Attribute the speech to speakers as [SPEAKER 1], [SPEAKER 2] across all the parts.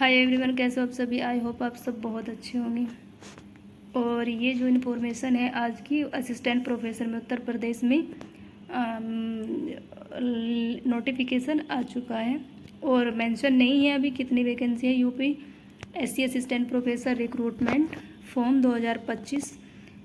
[SPEAKER 1] Hi everyone, कैसे हो आप सभी। आई होप आप सब बहुत अच्छे होंगे। और ये जो इन्फॉर्मेशन है आज की, असिस्टेंट प्रोफेसर में उत्तर प्रदेश में नोटिफिकेशन आ चुका है और मेंशन नहीं है अभी कितनी वैकेंसी है। UP SC assistant professor recruitment form 2025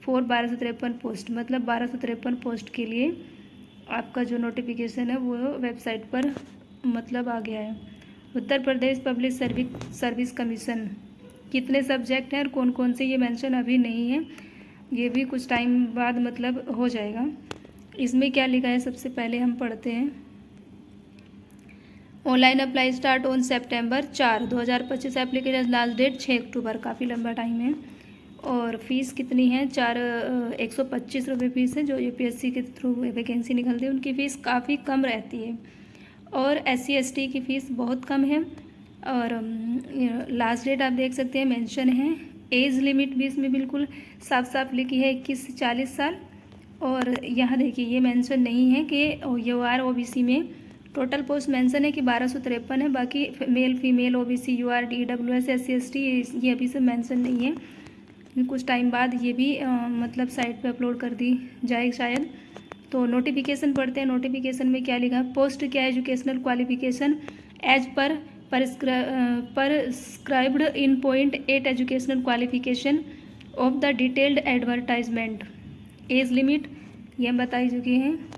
[SPEAKER 1] for 1253 post, मतलब 1253 पोस्ट के लिए आपका जो नोटिफिकेशन है वो वेबसाइट पर मतलब आ गया है। Uttar Pradesh public service commission, कितने सब्जेक्ट हैं और कौन कौन से ये मेंशन अभी नहीं है, ये भी कुछ टाइम बाद मतलब हो जाएगा। इसमें क्या लिखा है सबसे पहले हम पढ़ते हैं। Online apply start on September 4, 2025। Application last date 6 October, काफ़ी लंबा टाइम है। और फीस कितनी है? 125 रुपये फीस है। जो यूपीएससी के थ्रू वैकेंसी निकलती है उनकी फ़ीस काफ़ी कम रहती है और SC ST की फ़ीस बहुत कम है। और लास्ट डेट आप देख सकते हैं मेंशन है। एज लिमिट भी इसमें बिल्कुल साफ साफ लिखी है 21 से 40 साल। और यहाँ देखिए ये मेंशन नहीं है कि UR OBC में टोटल पोस्ट मेंशन है कि 1253 है, बाकी male female OBC UR EWS SC ST ये अभी से मेंशन नहीं है। कुछ टाइम बाद ये भी मतलब साइट पे अपलोड कर दी जाए शायद। तो नोटिफिकेशन पढ़ते हैं। नोटिफिकेशन में क्या लिखा है? पोस्ट क्या educational qualification as per prescribed in point 8 educational qualification of the detailed advertisement. Age limit ये हम बता चुके हैं।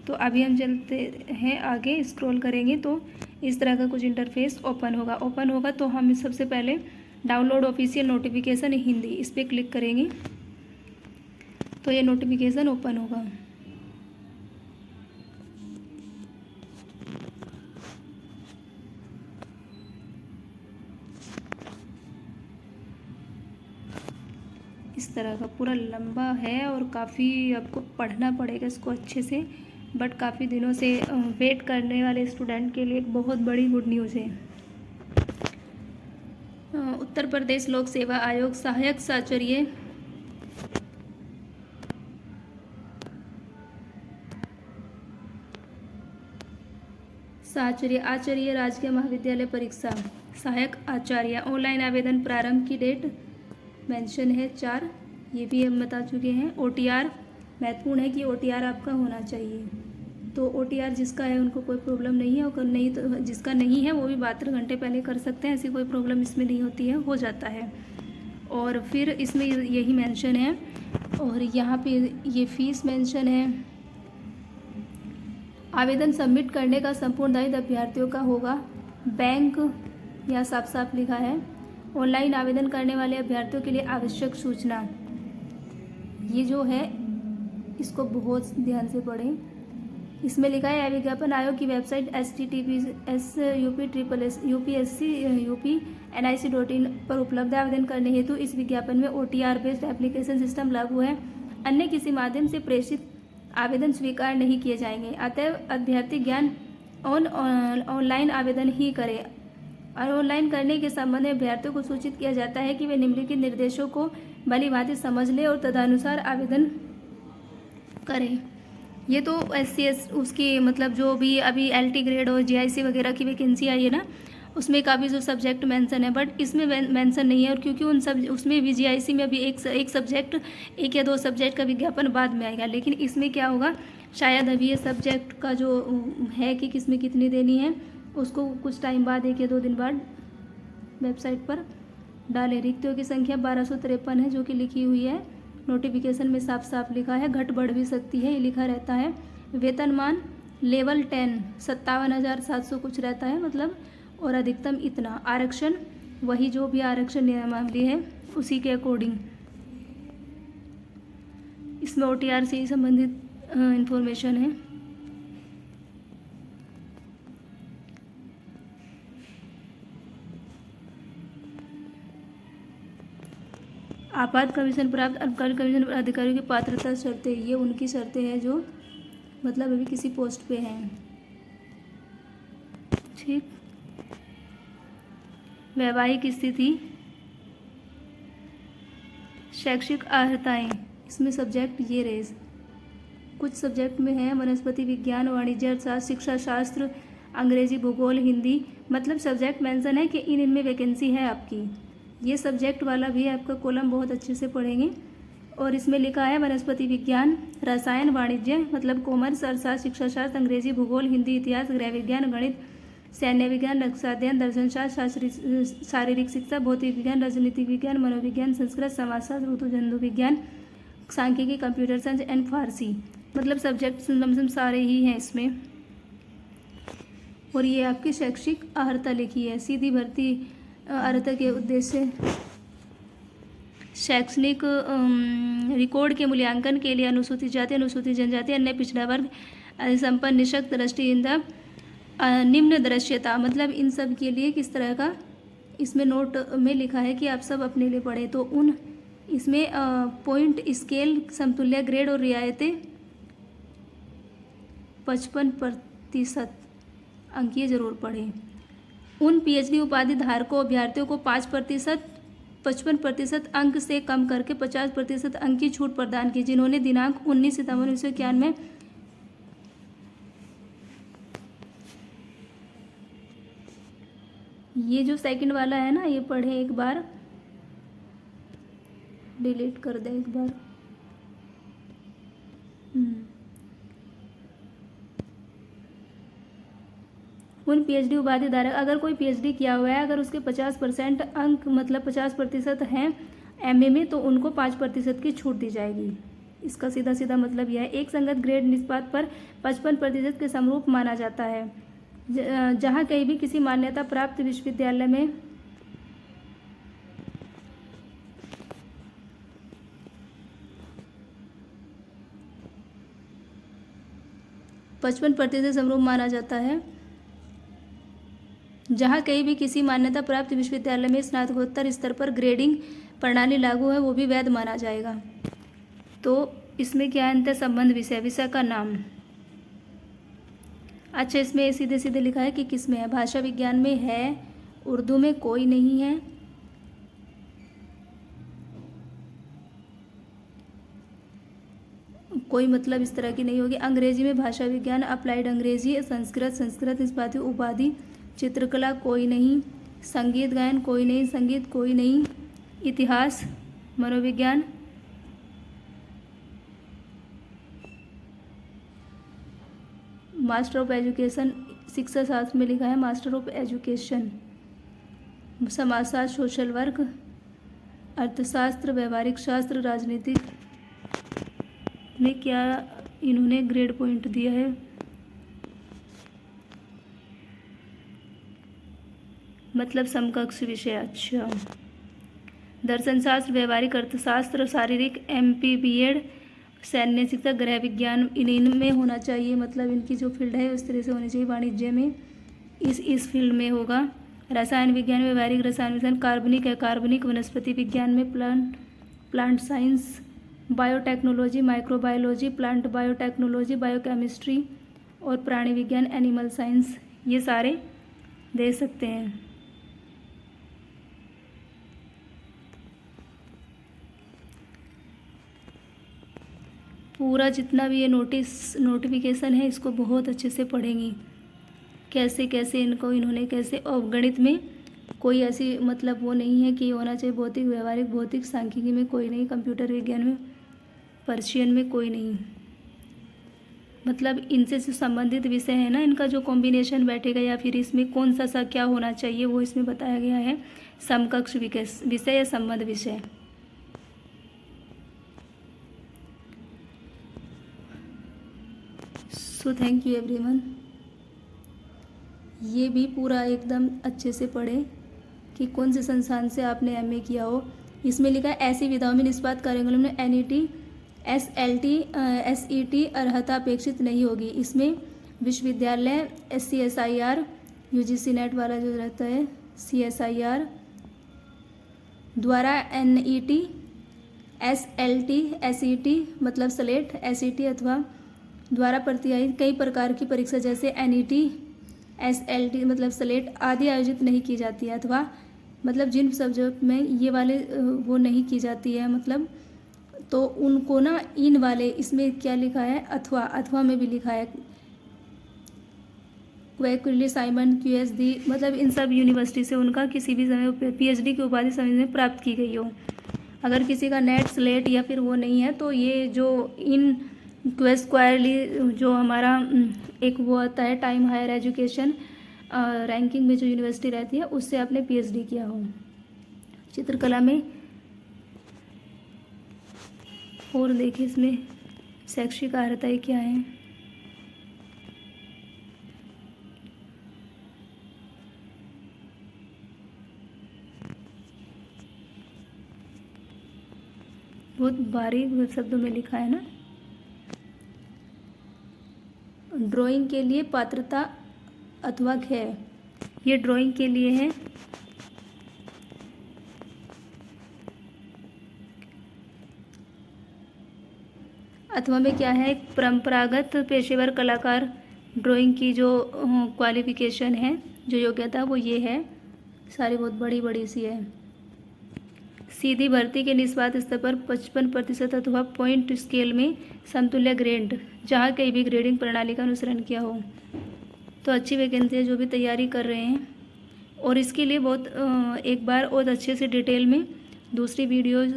[SPEAKER 1] तो अभी हम चलते हैं आगे, स्क्रॉल करेंगे तो इस तरह का कुछ इंटरफेस ओपन होगा। तो हम सबसे पहले डाउनलोड ऑफिशियल नोटिफिकेशन हिंदी, इस पर क्लिक करेंगे तो ये नोटिफिकेशन ओपन होगा। इस तरह का पूरा लंबा है और काफ़ी आपको पढ़ना पड़ेगा इसको अच्छे से, बट काफ़ी दिनों से वेट करने वाले स्टूडेंट के लिए एक बहुत बड़ी गुड न्यूज़ है। उत्तर प्रदेश लोक सेवा आयोग सहायक आचार्य राजकीय महाविद्यालय परीक्षा सहायक आचार्य। ऑनलाइन आवेदन प्रारंभ की डेट मेंशन है 4, ये भी हम बता चुके हैं। OTR महत्वपूर्ण है कि OTR आपका होना चाहिए। तो OTR जिसका है उनको कोई प्रॉब्लम नहीं है, और नहीं तो जिसका नहीं है वो भी 72 घंटे पहले कर सकते हैं, ऐसी कोई प्रॉब्लम इसमें नहीं होती है, हो जाता है। और फिर इसमें यही मेंशन है। और यहाँ पे ये फीस मेंशन है। आवेदन सबमिट करने का संपूर्ण दायित्व अभ्यर्थियों का होगा। बैंक यहाँ साफ साफ लिखा है। ऑनलाइन आवेदन करने वाले अभ्यर्थियों के लिए आवश्यक सूचना, ये जो है इसको बहुत ध्यान से पढ़ें। इसमें लिखा है विज्ञापन आयोग की वेबसाइट https://upsc.upnic.in पर उपलब्ध आवेदन करने हेतु इस विज्ञापन में OTR बेस्ड एप्लीकेशन सिस्टम लागू है। अन्य किसी माध्यम से प्रेषित आवेदन स्वीकार नहीं किए जाएंगे। अतएव अभ्यर्थी ज्ञान ऑनलाइन आवेदन ही करें। और ऑनलाइन करने के संबंध में अभ्यर्थियों को सूचित किया जाता है कि वे निम्नलिखित निर्देशों को भलीभांति समझ लें और तदनुसार आवेदन करें। ये तो SC उसकी मतलब जो भी अभी LT ग्रेड और GIC वगैरह की वैकेंसी आई है ना, उसमें काफ़ी जो सब्जेक्ट मेंशन है, बट इसमें मेंशन नहीं है। और क्योंकि उन सब उसमें भी GIC में अभी एक सब्जेक्ट, 1 या 2 सब्जेक्ट का विज्ञापन बाद में आएगा, लेकिन इसमें क्या होगा शायद अभी ये सब्जेक्ट का जो है कि किसमें कितनी देनी है उसको कुछ टाइम बाद 1 या 2 दिन बाद वेबसाइट पर डालें। रिक्तियों की संख्या 1253 है जो कि लिखी हुई है नोटिफिकेशन में, साफ साफ लिखा है। घट बढ़ भी सकती है, ये लिखा रहता है। वेतनमान लेवल 10 57,700 कुछ रहता है मतलब, और अधिकतम इतना। आरक्षण वही जो भी आरक्षण नियमावली है उसी के अकॉर्डिंग। इसमें OTR से ही संबंधित इंफॉर्मेशन है। आपात कमीशन प्राप्त अल्पकालिक कमीशन अधिकारियों की पात्रता शर्तें, ये उनकी शर्तें हैं जो मतलब अभी किसी पोस्ट पे हैं। ठीक। वैवाहिक स्थिति, शैक्षिक अर्हताएँ, इसमें सब्जेक्ट ये रहे। कुछ सब्जेक्ट में है वनस्पति विज्ञान, वाणिज्य अर्थशास्त्र, शिक्षा शास्त्र, अंग्रेजी, भूगोल, हिंदी, मतलब सब्जेक्ट मेंशन है कि इनमें वैकेंसी है आपकी। ये सब्जेक्ट वाला भी आपका कॉलम बहुत अच्छे से पढ़ेंगे। और इसमें लिखा है वनस्पति विज्ञान, रसायन, वाणिज्य मतलब कॉमर्स, अर्थशास्त्र, शिक्षाशास्त्र, अंग्रेजी, भूगोल, हिंदी, इतिहास, गृह विज्ञान, गणित, सैन्य विज्ञान, नक्शाध्ययन, दर्शनशास्त्र, शारीरिक शिक्षा, भौतिक विज्ञान, राजनीतिक विज्ञान, मनोविज्ञान, संस्कृत, समाजशास्त्र, ऋतु जंतु विज्ञान, सांख्यिकी, कंप्यूटर साइंस एंड फारसी, मतलब सब्जेक्ट लमसम सारे ही हैं इसमें। और ये आपकी शैक्षिक अर्हता लिखी है। सीधी भर्ती अर्हता के उद्देश्य शैक्षणिक रिकॉर्ड के मूल्यांकन के लिए अनुसूचित जाति, अनुसूचित जनजाति, अन्य पिछड़ा वर्ग, संपन्न, निःशक्त, दृष्टिहीनता, निम्न दृश्यता, मतलब इन सब के लिए किस तरह का इसमें नोट में लिखा है कि आप सब अपने लिए पढ़ें। तो उन इसमें पॉइंट स्केल, समतुल्य ग्रेड और रियायतें 55% अंक ये जरूर पढ़ें। उन पीएचडी उपाधि धारकों अभ्यर्थियों को 55% अंक से कम करके 50% अंक की छूट प्रदान की जिन्होंने दिनांक 19 सितंबर 1991 में ये जो सेकंड वाला है ना, ये पढ़े एक बार, डिलीट कर दें एक बार। उन पीएचडी उपाधि धारक, अगर कोई पीएचडी किया हुआ है, अगर उसके 50% अंक मतलब 50% हैं एमए में, तो उनको 5% की छूट दी जाएगी। इसका सीधा सीधा मतलब यह है। एक संगत ग्रेड निष्पात पर 55% के समरूप माना जाता है। जहाँ कहीं भी किसी मान्यता प्राप्त विश्वविद्यालय में 55% समरूप माना जाता है। जहाँ कहीं भी किसी मान्यता प्राप्त विश्वविद्यालय में स्नातकोत्तर स्तर पर ग्रेडिंग प्रणाली लागू है, वो भी वैध माना जाएगा। तो इसमें क्या है, अंतर संबंध विषय, विषय का नाम। अच्छा, इसमें सीधे सीधे लिखा है कि किस में है। भाषा विज्ञान में है, उर्दू में कोई नहीं है, कोई मतलब इस तरह की नहीं होगी। अंग्रेजी में भाषा विज्ञान, अप्लाइड अंग्रेजी, संस्कृत निष्पाती उपाधि, चित्रकला कोई नहीं, संगीत गायन कोई नहीं, संगीत कोई नहीं, इतिहास, मनोविज्ञान, मास्टर ऑफ एजुकेशन, शिक्षा शास्त्र में लिखा है मास्टर ऑफ एजुकेशन, समाजशास्त्र, सोशल वर्क, अर्थशास्त्र, व्यवहारिक शास्त्र, राजनीतिक में क्या इन्होंने ग्रेड पॉइंट दिया है, मतलब समकक्ष विषय। अच्छा, दर्शन शास्त्र, व्यवहारिक अर्थशास्त्र, शारीरिक एमपी बीएड, सैन्य शिक्षा, गृह विज्ञान इनमें होना चाहिए, मतलब इनकी जो फील्ड है उस तरह से होनी चाहिए। वाणिज्य में इस फील्ड में होगा। रसायन विज्ञान, व्यवहारिक रसायन विज्ञान, कार्बनिक है, कार्बनिक, वनस्पति विज्ञान में plant science, biotechnology, microbiology, plant biotechnology, biochemistry और प्राणी विज्ञान, एनिमल साइंस, ये सारे दे सकते हैं। पूरा जितना भी ये नोटिफिकेशन है इसको बहुत अच्छे से पढ़ेंगी, कैसे कैसे इन्होंने कैसे। और गणित में कोई ऐसी मतलब वो नहीं है कि होना चाहिए, भौतिक, व्यवहारिक, भौतिक, सांख्यिकी में कोई नहीं, कंप्यूटर विज्ञान में, पर्शियन में कोई नहीं, मतलब इनसे जो संबंधित विषय है ना, इनका जो कॉम्बिनेशन बैठेगा या फिर इसमें कौन सा क्या होना चाहिए वो इसमें बताया गया है। समकक्ष विषय या संबंध विषय। So thank you everyone. ये भी पूरा एकदम अच्छे से पढ़ें कि कौन से संस्थान से आपने एमए किया हो। इसमें लिखा है ऐसी विधाओं में निष्पात कार्यक्रम में एनईटी, एसएलटी, एसईटी अर्हता अपेक्षित नहीं होगी। इसमें विश्वविद्यालय, SCSIR, UGC नेट वाला जो रहता है, CSIR द्वारा NET, SLT, SET मतलब स्लेट, SET अथवा द्वारा प्रतिआयोजित कई प्रकार की परीक्षा जैसे NET, SLT मतलब स्लेट आदि आयोजित नहीं की जाती है, अथवा मतलब जिन सब्जेक्ट में ये वाले वो नहीं की जाती है, मतलब तो उनको ना इन वाले, इसमें क्या लिखा है, अथवा में भी लिखा है क्वैक्विली, साइमन, QSD, मतलब इन सब यूनिवर्सिटी से उनका किसी भी समय PhD की उपाधि समय में प्राप्त की गई हो। अगर किसी का नेट, स्लेट या फिर वो नहीं है तो ये जो इन क्वेस्क्वायरली जो हमारा एक वो आता है टाइम हायर एजुकेशन रैंकिंग में जो यूनिवर्सिटी रहती है उससे आपने PhD किया हो चित्रकला में। और देखिए इसमें शैक्षिक अर्हताएं क्या है। बहुत बारीक शब्दों में लिखा है ना। ड्राइंग के लिए पात्रता अथवा है, ये ड्राइंग के लिए है। अथवा में क्या है, परंपरागत पेशेवर कलाकार ड्राइंग की जो क्वालिफिकेशन है, जो योग्यता वो ये है, सारी बहुत बड़ी बड़ी सी है। सीधी भर्ती के निस्वार्थ स्तर पर 55% अथवा पॉइंट स्केल में समतुल्य ग्रेड, जहाँ कहीं भी ग्रेडिंग प्रणाली का अनुसरण किया हो। तो अच्छी वैकेंसी है जो भी तैयारी कर रहे हैं। और इसके लिए बहुत एक बार और अच्छे से डिटेल में दूसरी वीडियोज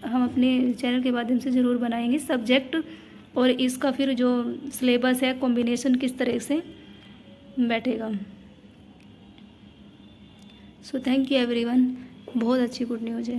[SPEAKER 1] हम अपने चैनल के माध्यम से ज़रूर बनाएंगे। सब्जेक्ट और इसका फिर जो सिलेबस है, कॉम्बिनेशन किस तरह से बैठेगा। सो थैंक यू एवरीवन, बहुत अच्छी गुड न्यूज़ है।